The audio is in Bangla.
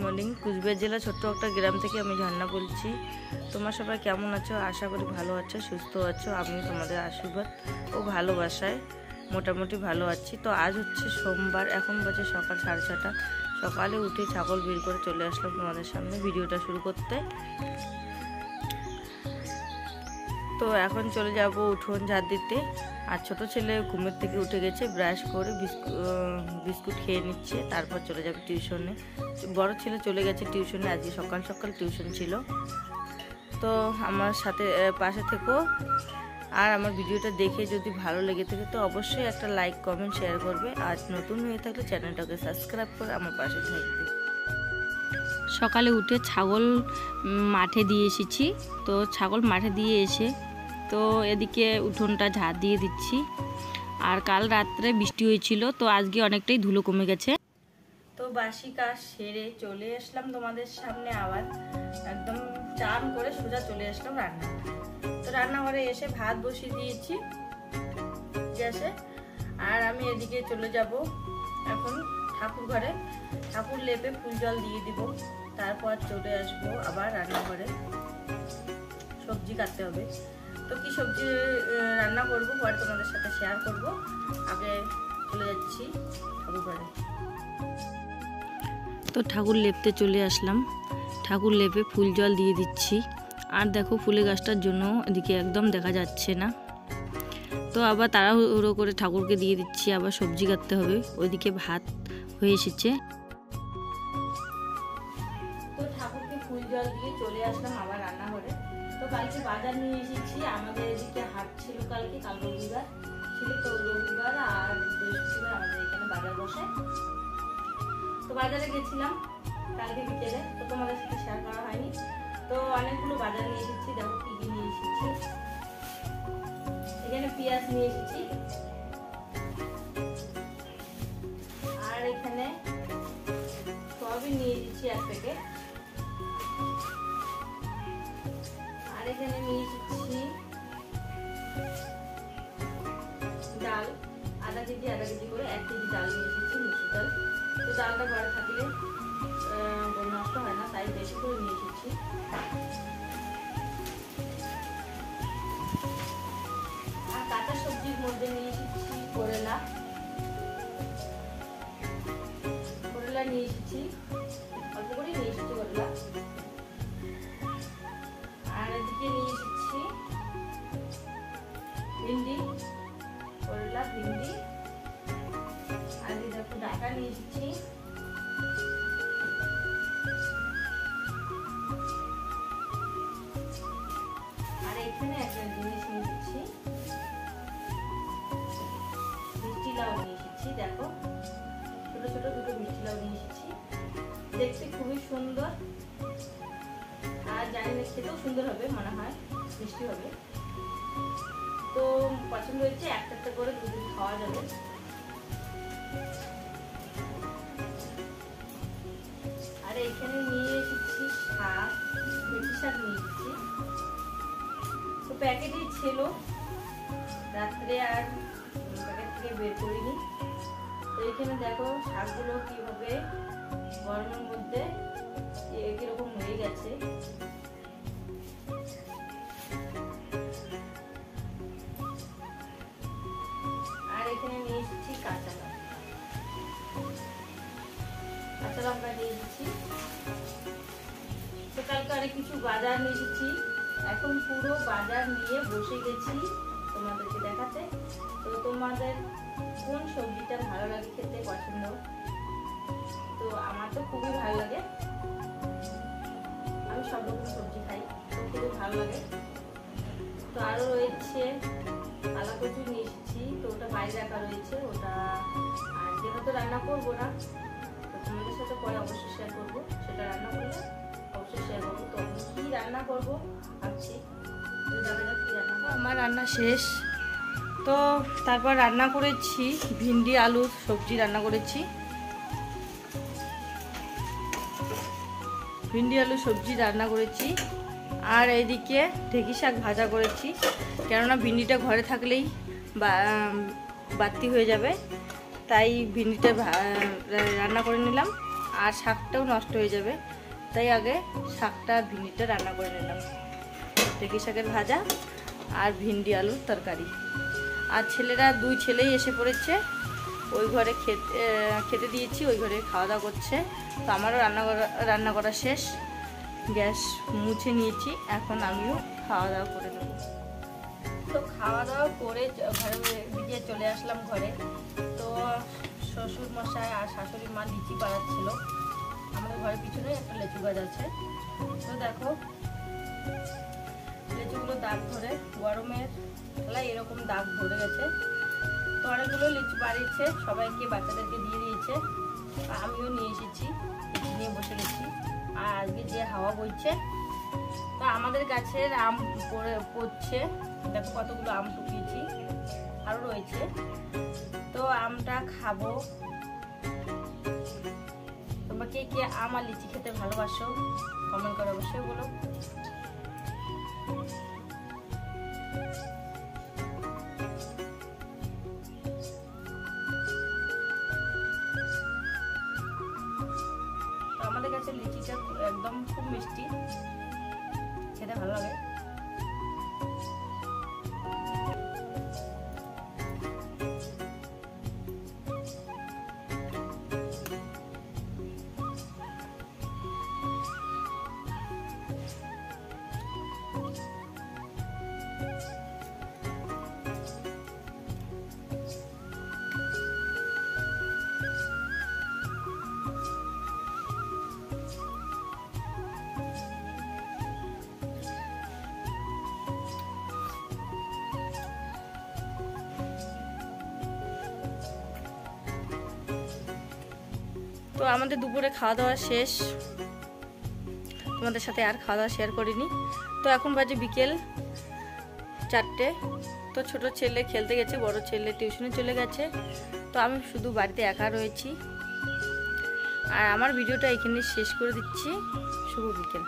মর্নিং। কুচবিহার জেলা ছোট্ট একটা গ্রাম থেকে আমি ঝর্ণা বলছি। তোমরা সবাই কেমন আছো? আশা করি ভালো আছো, সুস্থ আছো। আমি তোমাদের আশীর্বাদ ও ভালোবাসায় মোটামুটি ভালো আছি। তো আজ হচ্ছে সোমবার, এখন বাজে সকাল 6:30। সকালে উঠে ছাগল বের করে চলে আসলাম তোমাদের সামনে ভিডিওটা শুরু করতে। তো এখন চলে যাব উঠোন ঝাড় দিতে। আর ছোট ছেলে ঘুমের থেকে উঠে গেছে, ব্রাশ করে বিস্কুট খেয়ে নিচ্ছে, তারপর চলে যাবে টিউশনে। বড় ছেলে চলে গেছে টিউশনে, আজকে সকাল সকাল টিউশন ছিল। তো আমার সাথে পাশে থেকো, আর আমার ভিডিওটা দেখে যদি ভালো লেগে থাকে তো অবশ্যই একটা লাইক কমেন্ট শেয়ার করবে। আর নতুন হয়ে থাকলে চ্যানেলটাকে সাবস্ক্রাইব করে আমার পাশে থাকবে। সকালে উঠে ছাগল মাঠে দিয়ে এসেছি। তো ছাগল মাঠে দিয়ে এসে তো এদিকে উঠোনটা ঝাড় দিয়ে দিচ্ছি। আর কাল রাত্রে বৃষ্টি হয়েছিল, তো আজকে অনেকটাই ধুলো কমে গেছে। তো বাসি কাজ সেরে চলে আসলাম তোমাদের সামনে আবার, একদম চান করে সোজা চলে আসলাম রান্না। তো রান্নাঘরে এসে ভাত বসিয়ে দিয়েছি গ্যাসে। আর আমি এদিকে চলে যাব এখন ঠাকুর ঘরে, ঠাকুর লেপে ফুল জল দিয়ে দিব, তারপর চলে আসবো আবার রান্নাঘরে। সবজি কাটতে হবে, তো কি সবজি রান্না করবো পরে তোমাদের সাথে শেয়ার করব। আগে চলে যাচ্ছি ঠাকুর ঘরে। তো ঠাকুর লেপতে চলে আসলাম, ঠাকুর লেপে ফুল জল দিয়ে দিচ্ছি। আর দেখো ফুলের গাছটার জন্য এদিকে একদম দেখা যাচ্ছে না। তো আবার তাড়াহুড়ো করে ঠাকুরকে দিয়ে দিচ্ছি, আবার সবজি কাটতে হবে। ওইদিকে ভাত হয়ে এসেছে। তো ঠাকুরকে ফুল জল দিয়ে চলে আসলাম আবার রান্নাঘরে। তো কালকে বাজার নিয়ে এসেছি, আমাদের এদিকে হাট ছিল কালকে, কাল রবিবার ছিল। তো রবিবার আর বৃহস্পতিবার আমাদের এখানে বাজার বসে। তো বাজারে গেছিলাম কালকে বিকেলে, তো তোমাদের সাথে শেয়ার করা হয়নি। তো অনেকগুলো বাজার নিয়ে এসেছি, দেখো কি কি নিয়ে এসেছি। এখানে পেঁয়াজ নিয়ে এসেছি, আর এখানে সয়াবিন নিয়ে এসেছি 1 প্যাকেট। আর এখানে নিয়ে এসেছি ডাল, আধা কেজি করে 1 কেজি ডাল নিয়ে এসেছি, মুসুর ডাল। তো ডালটা ঘরে থাকলে নষ্ট হয় না, তাই বেশি করে নিয়ে এসেছি। আর কাঁচা সবজির মধ্যে নিয়ে এসেছি করলা নিয়ে এসেছি, অল্প করে নিয়ে এসেছি করলা। আর এদিকে নিয়ে এসেছি ভিন্ডি, করলা, ভিন্ডি। আর এই দেখো ডাঁটা নিয়ে এসেছি। আর এখানে একটা জিনিস নিয়ে এসেছি, মিষ্টি লাউ নিয়ে এসেছি। দেখো ছোট ছোট দুটো মিষ্টি লাউ নিয়ে এসেছি, দেখতে খুবই সুন্দর। আর জানি না খেতেও সুন্দর হবে, মনে হয় মিষ্টি হবে। তো পছন্দ হয়েছে, একটা একটা করে দুদিন খাওয়া যাবে। আর এখানে নিয়ে এসেছি শাক, মেথি শাক নিয়ে এসেছি। তো প্যাকেটেই ছিল, রাত্রে আর প্যাকেট থেকে বের করিনি। তো এখানে দেখো শাকগুলো কিভাবে গরমের মধ্যে কিরকম হয়ে গেছে। আর এখানে নিয়ে এসেছি কাঁচা লঙ্কা নিয়ে এসেছি। তো কালকে অনেক কিছু বাজার নিয়ে এসেছি, এখন পুরো বাজার নিয়ে বসে গেছি তোমাদেরকে দেখাতে। তো তোমাদের কোন সবজিটা ভালো লাগে খেতে, পছন্দ? তো আমার তো খুবই ভালো লাগে, আমি সব রকম সবজি খাই, তো খুবই ভালো লাগে। তো আরো রয়েছে পালা কচু নিয়ে এসেছি, তো ওটা বাইরে রাখা রয়েছে, ওটা আজকে হয়তো রান্না করবো না। তো তোমাদের সাথে পরে অবশ্যই শেয়ার করবো, সেটা রান্না করলে অবশ্যই শেয়ার করবো। তো আমি কি রান্না করবো ভাবছি, দেখা যাক কি রান্না। আমার রান্না শেষ। তো তারপর রান্না করেছি ভিন্ডি আলু সবজি রান্না করেছি, ভিন্ডি আলু সবজি রান্না করেছি। আর এইদিকে ঢেঁকি শাক ভাজা করেছি, কেননা ভিন্ডিটা ঘরে থাকলেই বাড়তি হয়ে যাবে, তাই ভিন্ডিটা রান্না করে নিলাম। আর শাকটাও নষ্ট হয়ে যাবে, তাই আগে শাকটা আর ভিন্ডিটা রান্না করে নিলাম। ঢেঁকি শাকের ভাজা আর ভিন্ডি আলুর তরকারি। আর ছেলেরা 2 ছেলেই এসে পড়েছে, ওই ঘরে খেতে দিয়েছি, ওই ঘরে খাওয়া দাওয়া করছে। তো আমারও রান্না করা শেষ, গ্যাস মুছে নিয়েছি, এখন আমিও খাওয়া দাওয়া করে নেব। তো খাওয়া দাওয়া করে ঘরের দিকে চলে আসলাম ঘরে। তো শ্বশুর মশাই আর শাশুড়ি মা লিচি পাড়াচ্ছিল। আমাদের ঘরের পিছনে একটা লিচু গাছ আছে। তো দেখো লিচুগুলো দাগ ধরে, গরমের খেলায় এরকম দাগ ধরে গেছে। তো অনেকগুলো লিচু বাড়িয়েছে, সবাইকে বাচ্চাদেরকে দিয়ে দিয়েছে, আমিও নিয়ে এসেছি, লিচু নিয়ে বসে গেছি। আর আজকে যে হাওয়া বইছে, তো আমাদের গাছের আম পড়ছে, দেখো কতগুলো আম টুকিয়েছি, আরও রয়েছে। তো আমটা খাবো। তোমরা কে কে আম আর লিচি খেতে ভালোবাসো কমেন্ট করে অবশ্যই বলো। তো আমাদের কাছে লিচিটা একদম খুব মিষ্টি, খেতে ভালো লাগে। তো আমাদের দুপুরে খাওয়া দাওয়া শেষ, তোমাদের সাথে আর খাওয়া দাওয়া শেয়ার করিনি। তো এখন বাজে বিকেল 4টে। তো ছোট ছেলে খেলতে গেছে, বড় ছেলে টিউশনে চলে গেছে। তো আমি শুধু বাড়িতে একা রয়েছি। আর আমার ভিডিওটা এখানে শেষ করে দিচ্ছি। শুভ বিকেল।